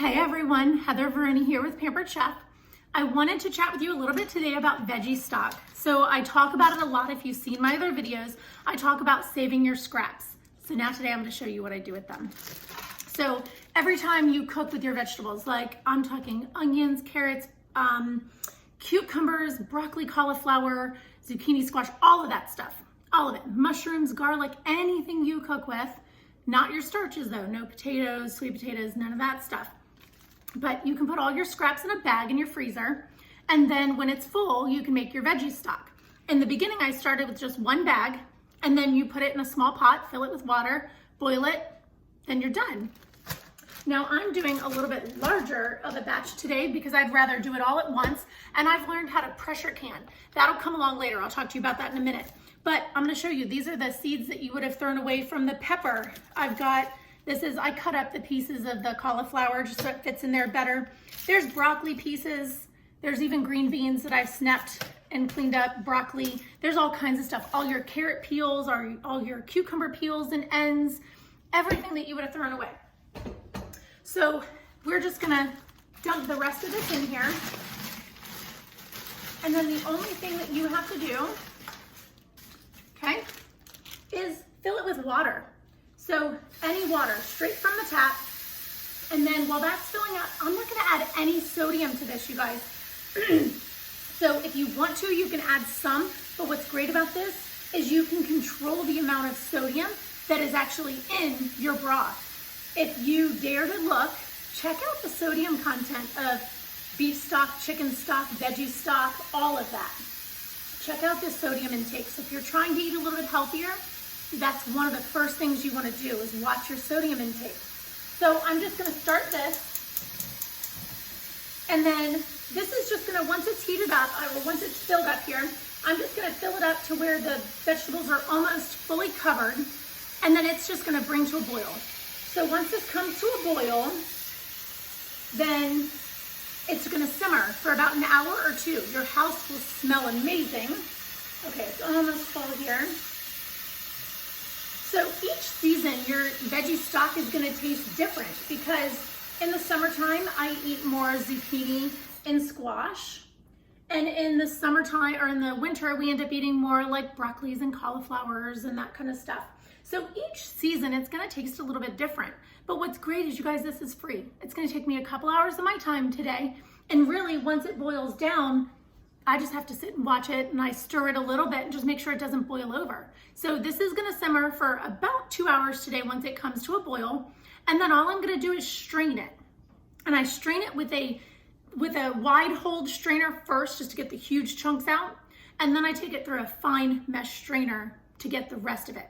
Hey everyone, Heather Veroni here with Pampered Chef. I wanted to chat with you a little bit today about veggie stock. So I talk about it a lot. If you've seen my other videos, I talk about saving your scraps. So now today I'm going to show you what I do with them. So every time you cook with your vegetables, like I'm talking onions, carrots, cucumbers, broccoli, cauliflower, zucchini, squash, all of that stuff, all of it, mushrooms, garlic, anything you cook with, not your starches though, no potatoes, sweet potatoes, none of that stuff. But you can put all your scraps in a bag in your freezer, and then when it's full, you can make your veggie stock. In the beginning, I started with just one bag, and then you put it in a small pot, fill it with water, boil it, then you're done. Now I'm doing a little bit larger of a batch today because I'd rather do it all at once, and I've learned how to pressure can. That'll come along later. I'll talk to you about that in a minute. But I'm gonna show you, these are the seeds that you would have thrown away from the pepper. I cut up the pieces of the cauliflower just so it fits in there better. There's broccoli pieces. There's even green beans that I've snapped and cleaned up, broccoli. There's all kinds of stuff. All your carrot peels, all your cucumber peels and ends, everything that you would have thrown away. So we're just gonna dump the rest of this in here. And then the only thing that you have to do, okay, is fill it with water. So any water, straight from the tap. And then while that's filling out, I'm not gonna add any sodium to this, you guys. So if you want to, you can add some, but what's great about this is you can control the amount of sodium that is actually in your broth. If you dare to look, check out the sodium content of beef stock, chicken stock, veggie stock, all of that. Check out the sodium intake. So if you're trying to eat a little bit healthier, that's one of the first things you want to do is watch your sodium intake. So I'm just going to start this. And then this is just going to, once it's heated up, or once it's filled up here, I'm just going to fill it up to where the vegetables are almost fully covered. And then it's just going to bring to a boil. So once this comes to a boil, then it's going to simmer for about an hour or two. Your house will smell amazing. Okay, it's almost full here. So each season, your veggie stock is going to taste different because in the summertime, I eat more zucchini and squash. And in the summertime, or in the winter, we end up eating more like broccolis and cauliflowers and that kind of stuff. So each season, it's going to taste a little bit different. But what's great is, you guys, this is free. It's going to take me a couple hours of my time today. And really, once it boils down, I just have to sit and watch it, and I stir it a little bit and just make sure it doesn't boil over. So this is gonna simmer for about 2 hours today once it comes to a boil. And then all I'm gonna do is strain it. And I strain it with a wide hold strainer first, just to get the huge chunks out. And then I take it through a fine mesh strainer to get the rest of it.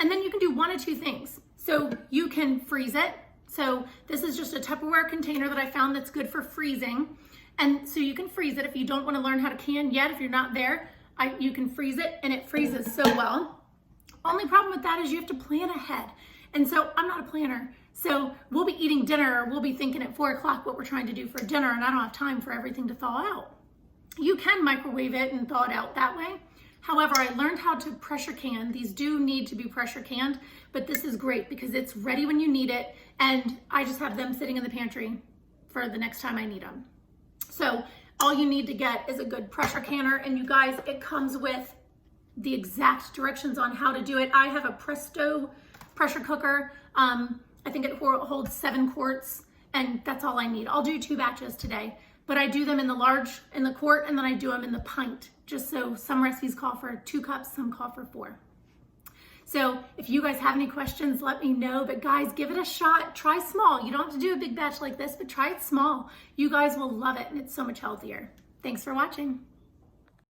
And then you can do one of two things. So you can freeze it. So this is just a Tupperware container that I found that's good for freezing. And so you can freeze it if you don't want to learn how to can yet. If you're not there, you can freeze it, and it freezes so well. Only problem with that is you have to plan ahead. And so I'm not a planner. So we'll be eating dinner, or we'll be thinking at 4 o'clock what we're trying to do for dinner, and I don't have time for everything to thaw out. You can microwave it and thaw it out that way. However, I learned how to pressure can. These do need to be pressure canned, but this is great because it's ready when you need it, and I just have them sitting in the pantry for the next time I need them. So all you need to get is a good pressure canner, and you guys, it comes with the exact directions on how to do it. I have a Presto pressure cooker. I think it holds 7 quarts, and that's all I need. I'll do 2 batches today, but I do them in the quart, and then I do them in the pint, just so some recipes call for 2 cups, some call for 4. So if you guys have any questions, let me know. But guys, give it a shot. Try small. You don't have to do a big batch like this, but try it small. You guys will love it, and it's so much healthier. Thanks for watching.